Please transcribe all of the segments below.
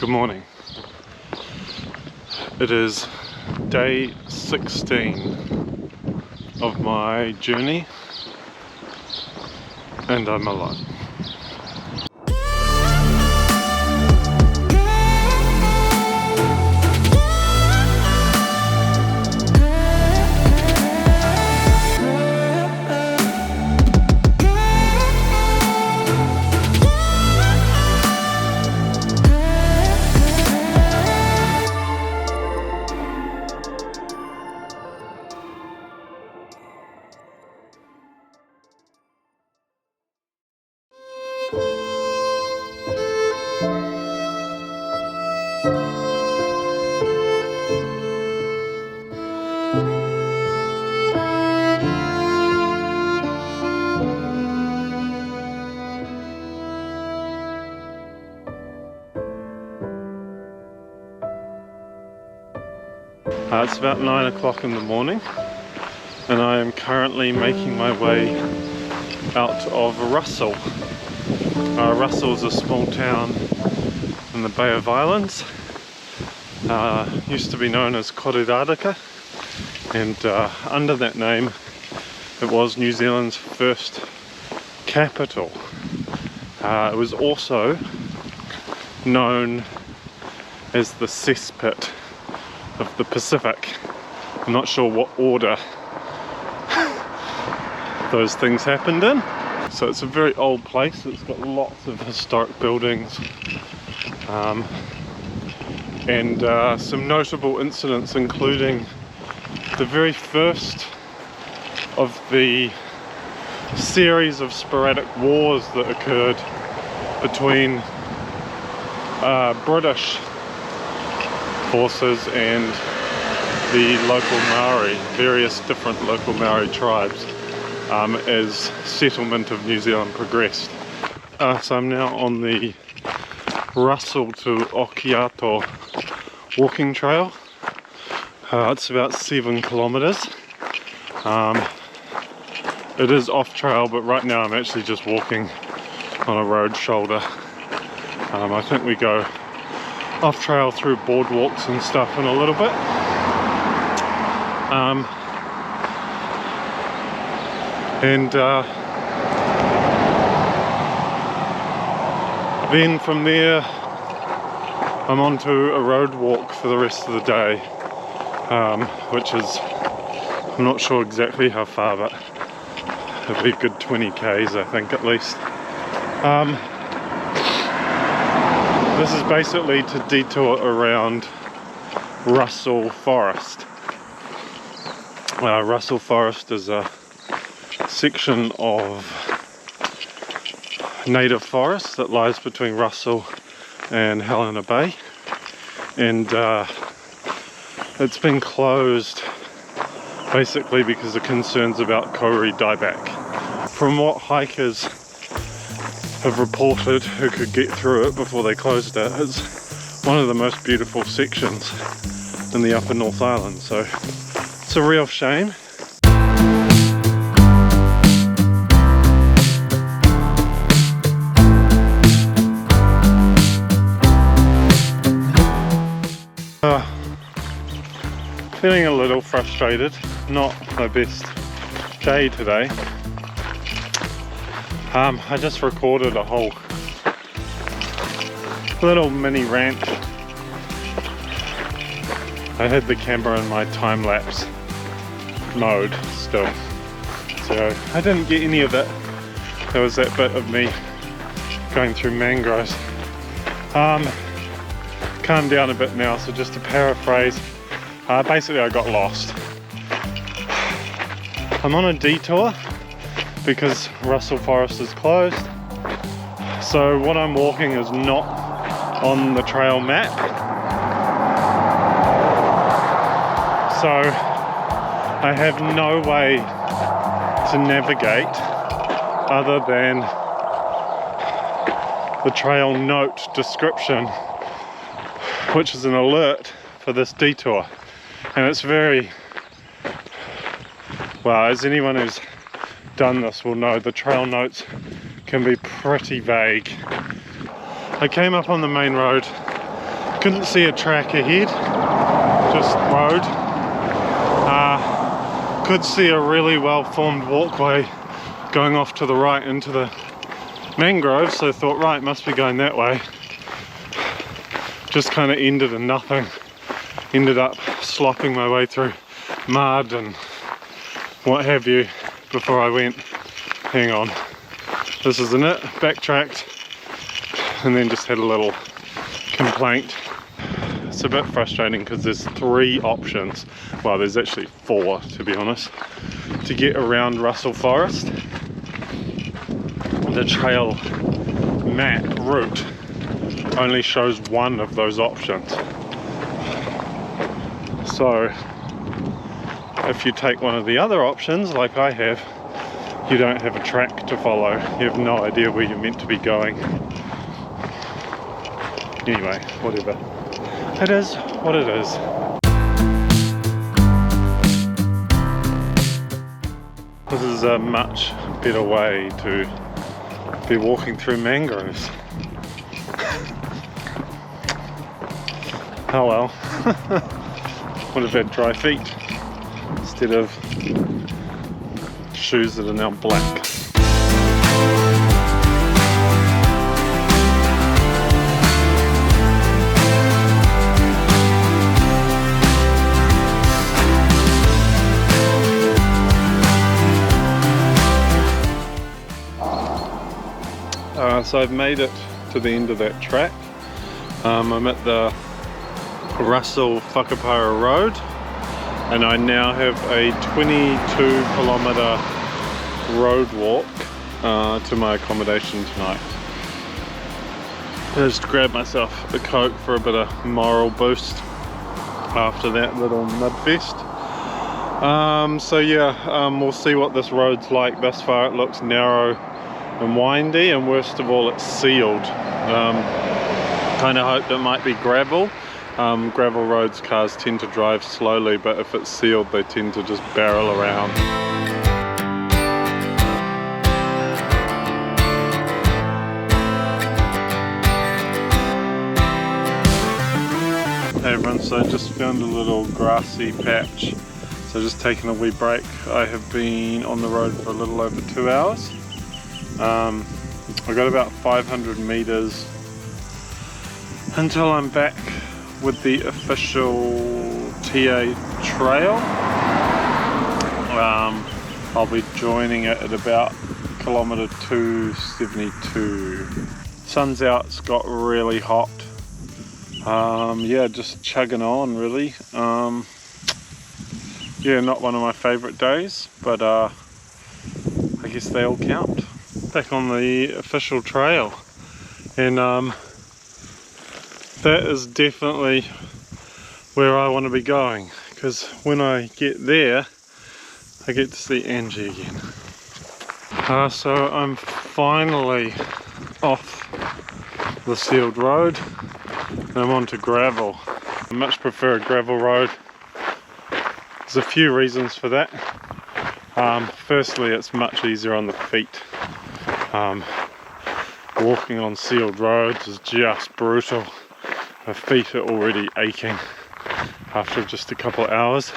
Good morning. It is day 16 of my journey and I'm alone. It's about 9 o'clock in the morning and I am currently making my way out of Russell. Russell is a small town in the Bay of Islands. Used to be known as Kororareka, and under that name it was New Zealand's first capital. It was also known as the cesspit of the Pacific. I'm not sure what order those things happened in. So it's a very old place. It's got lots of historic buildings and some notable incidents, including the very first of the series of sporadic wars that occurred between British forces and the local Maori, various different local Maori tribes, as settlement of New Zealand progressed. So I'm now on the Russell to Okiato walking trail. It's about 7 kilometers. It is off trail, but right now I'm actually just walking on a road shoulder. I think we go off trail through boardwalks and stuff in a little bit. Then from there I'm on to a road walk for the rest of the day, which is, I'm not sure exactly how far, but it'll be a good 20 k's I think at least. This is basically to detour around Russell Forest. Russell Forest is a section of native forest that lies between Russell and Helena Bay, and it's been closed basically because of concerns about kauri dieback. From what hikers have reported who could get through it before they closed it, it's one of the most beautiful sections in the upper North Island, so it's a real shame. Feeling a little frustrated, not my best day today. I just recorded a whole little mini rant. I had the camera in my time-lapse mode still, so I didn't get any of it. There was that bit of me going through mangroves. Calmed down a bit now, so just to paraphrase, basically I got lost. I'm on a detour because Russell Forest is closed, so what I'm walking is not on the trail map. So I have no way to navigate other than the trail note description, which is an alert for this detour. And it's very, well, as anyone who's done this will know, the trail notes can be pretty vague. I came up on the main road Couldn't see a track ahead, just road. Could see a really well formed walkway going off to the right into the mangroves, so I thought, right, must be going that way. Just kind of ended in nothing. Ended up slopping my way through mud and what have you before I went, hang on, this isn't it, backtracked, and then just had a little complaint. It's a bit frustrating because there's 3 options, well there's actually 4 to be honest, to get around Russell Forest. The trail map route only shows one of those options. So if you take one of the other options like I have, you don't have a track to follow. You have no idea where you're meant to be going. Anyway, whatever. It is what it is. This is a much better way to be walking through mangroves. Oh well. Would have had dry feet instead of shoes that are now black. So I've made it to the end of that track. I'm at the Russell Whakapara Road, and I now have a 22-kilometre road walk to my accommodation tonight. I just grabbed myself a Coke for a bit of moral boost after that little mud fest. So yeah, we'll see what this road's like. Thus far it looks narrow and windy, and worst of all it's sealed. Kind of hoped it might be gravel. Gravel roads cars tend to drive slowly, but if it's sealed they tend to just barrel around. Hey everyone, so I just found a little grassy patch, so just taking a wee break. I have been on the road for a little over 2 hours. I got about 500 meters until I'm back with the official TA trail. I'll be joining it at about kilometer 272. Sun's out, it's got really hot. Yeah, just chugging on really. Yeah, not one of my favorite days, but I guess they all count. Back on the official trail, and that is definitely where I want to be going, because when I get there I get to see Angie again. So I'm finally off the sealed road and I'm onto gravel. I much prefer a gravel road. There's a few reasons for that. Firstly, it's much easier on the feet. Walking on sealed roads is just brutal. My feet are already aching after just a couple of hours.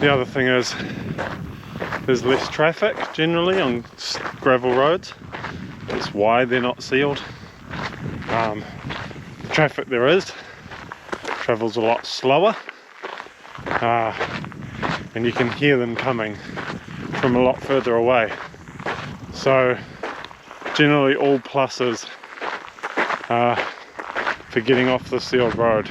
The other thing is there's less traffic generally on gravel roads. That's why they're not sealed. The traffic there is travels a lot slower, and you can hear them coming from a lot further away. So generally all pluses for getting off the sealed road.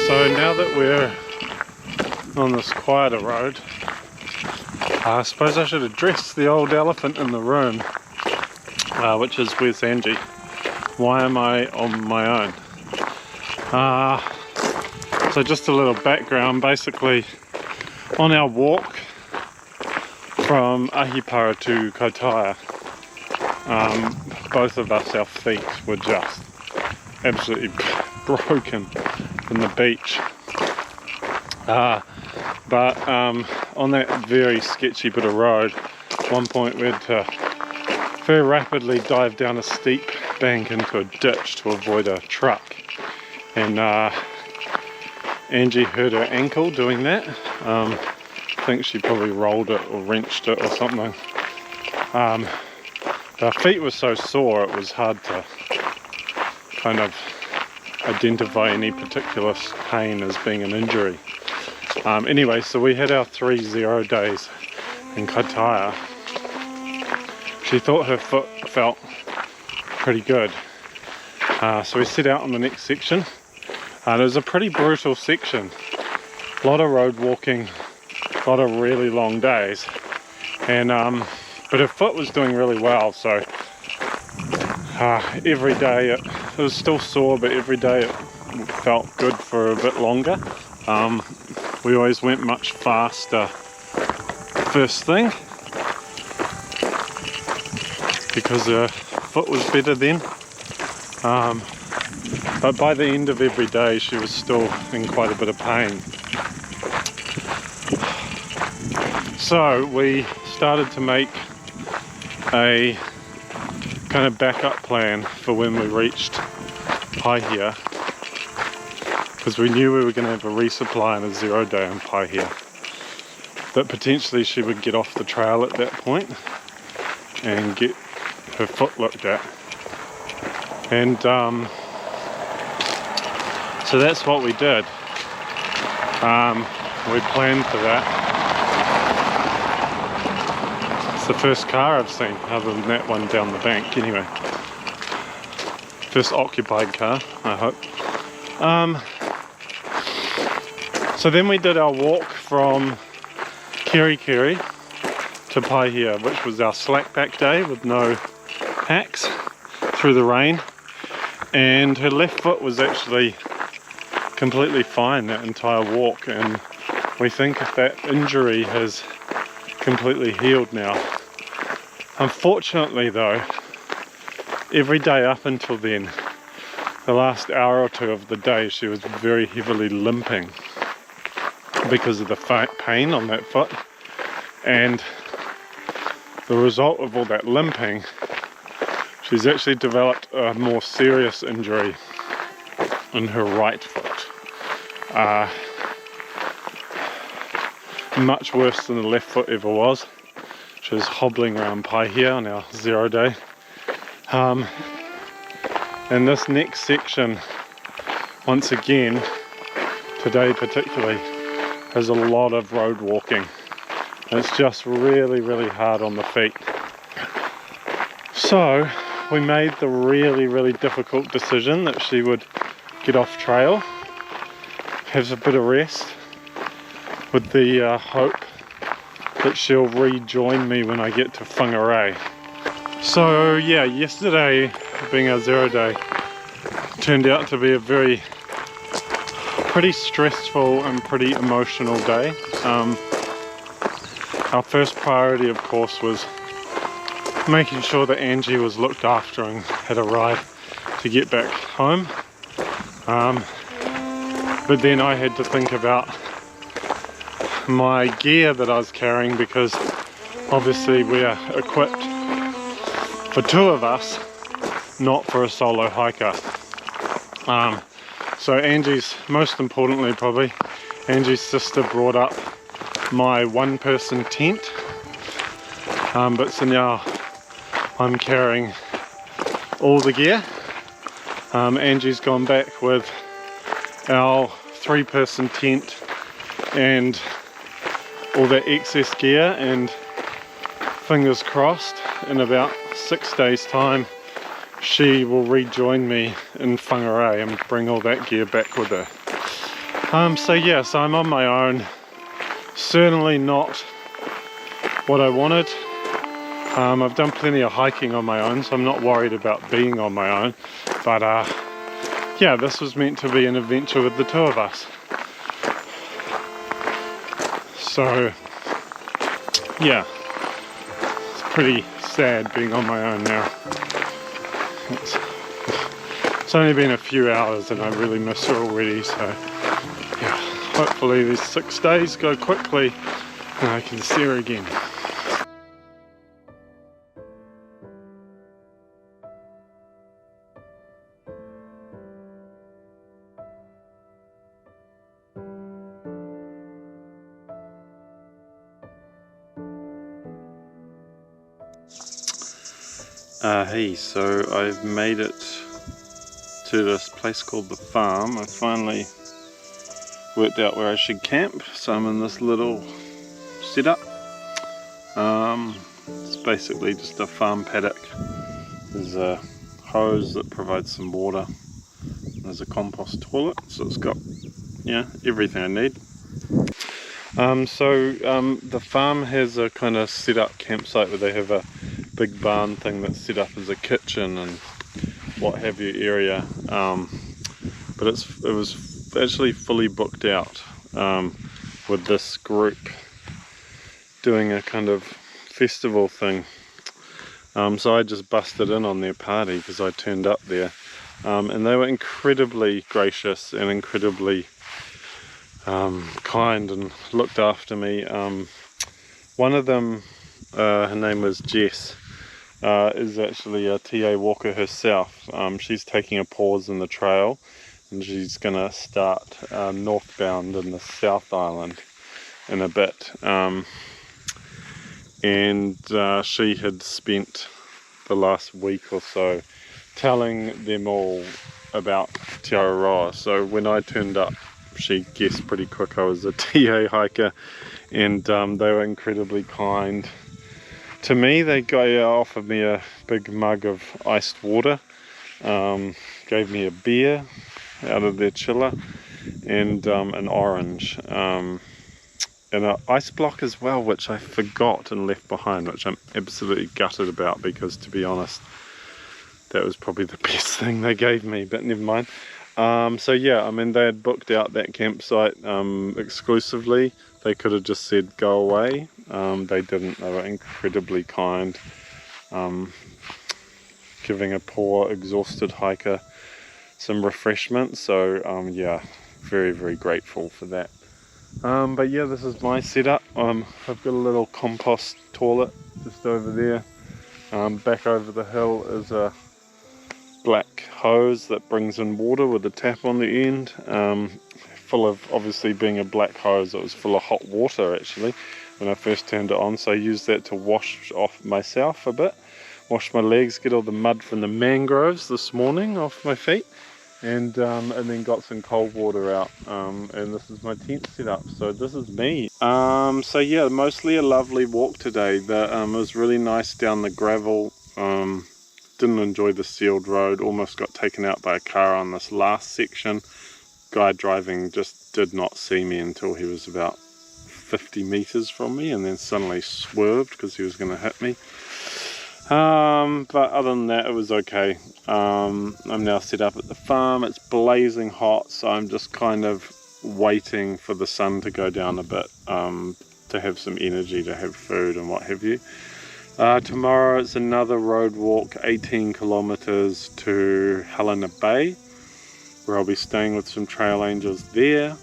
So now that we're on this quieter road, I suppose I should address the old elephant in the room, which is where's Angie? Why am I on my own? So just a little background, basically on our walk from Ahipara to Kaitaia, both of us, our feet were just absolutely broken from the beach. But on that very sketchy bit of road, at one point we had to very rapidly dive down a steep bank into a ditch to avoid a truck. And Angie hurt her ankle doing that. I think she probably rolled it or wrenched it or something. Her feet were so sore it was hard to kind of identify any particular pain as being an injury. Anyway, so we had our 3 0 days in Kaitaia. She thought her foot felt pretty good. So we set out on the next section. It was a pretty brutal section. A lot of road walking, a lot of really long days. And but her foot was doing really well, so every day it was still sore, but every day it felt good for a bit longer. We always went much faster first thing because her foot was better then. But by the end of every day she was still in quite a bit of pain. So we started to make a kind of backup plan for when we reached Paihia, because we knew we were going to have a resupply and a 0 day on Paihia, that potentially she would get off the trail at that point and get her foot looked at. And so that's what we did. We planned for that. It's the first car I've seen, other than that one down the bank anyway. First occupied car, I hope. So then we did our walk from Kerikeri to Paihia, which was our slackback day with no packs through the rain. And her left foot was actually completely fine that entire walk, and we think that injury has completely healed now. Unfortunately though, every day up until then, the last hour or two of the day, she was very heavily limping because of the pain on that foot. And the result of all that limping, she's actually developed a more serious injury in her right foot. Much worse than the left foot ever was. She was hobbling around Paihia on our 0 day. And this next section, once again, today particularly, has a lot of road walking. It's just really, really hard on the feet. So we made the really, really difficult decision that she would get off trail, have a bit of rest, with the hope that she'll rejoin me when I get to Whangarei. So yeah, yesterday, being our 0 day, turned out to be a pretty stressful and pretty emotional day. Our first priority, of course, was making sure that Angie was looked after and had a ride to get back home. But then I had to think about my gear that I was carrying, because obviously we are equipped for 2 of us, not for a solo hiker. So Angie's, most importantly probably, Angie's sister brought up my 1-person tent, but so now I'm carrying all the gear. Angie's gone back with our 3-person tent and all that excess gear, and fingers crossed in about 6 days time she will rejoin me in Whangarei and bring all that gear back with her. So yes, I'm on my own. Certainly not what I wanted. I've done plenty of hiking on my own, so I'm not worried about being on my own. But yeah, this was meant to be an adventure with the 2 of us. So yeah, it's pretty sad being on my own now. It's It's only been a few hours and I really miss her already, so yeah, hopefully these 6 days go quickly and I can see her again. Hey, so I've made it to this place called the farm. I finally worked out where I should camp, so I'm in this little setup. It's basically just a farm paddock. There's a hose that provides some water. There's a compost toilet, so it's got, yeah, everything I need. The farm has a kind of set up campsite where they have a big barn thing that's set up as a kitchen and what have you area, but it was actually fully booked out with this group doing a kind of festival thing, so I just busted in on their party because I turned up there, and they were incredibly gracious and incredibly kind and looked after me. One of them, her name was Jess, is actually a TA walker herself. She's taking a pause in the trail and she's going to start northbound in the South Island in a bit. She had spent the last week or so telling them all about Te Araroa. So when I turned up, she guessed pretty quick I was a TA hiker, and they were incredibly kind to me. They offered me a big mug of iced water, gave me a beer out of their chiller, and an orange, and an ice block as well, which I forgot and left behind, which I'm absolutely gutted about, because to be honest, that was probably the best thing they gave me, but never mind. So yeah, I mean, they had booked out that campsite exclusively. They could have just said go away. They didn't. They were incredibly kind, giving a poor exhausted hiker some refreshment. So yeah, very, very grateful for that. But yeah, this is my setup. I've got a little compost toilet just over there. Back over the hill is a black hose that brings in water with a tap on the end, full of, obviously being a black hose, it was full of hot water actually when I first turned it on, so I used that to wash off myself a bit, wash my legs, get all the mud from the mangroves this morning off my feet, and then got some cold water out, and this is my tent set up. So this is me. So yeah, mostly a lovely walk today. It was really nice down the gravel. Didn't enjoy the sealed road, almost got taken out by a car on this last section. Guy driving just did not see me until he was about 50 meters from me, and then suddenly swerved because he was going to hit me. But other than that, it was okay. I'm now set up at the farm. It's blazing hot, so I'm just kind of waiting for the sun to go down a bit, to have some energy to have food and what have you. Tomorrow it's another road walk, 18 kilometers to Helena Bay, where I'll be staying with some trail angels there.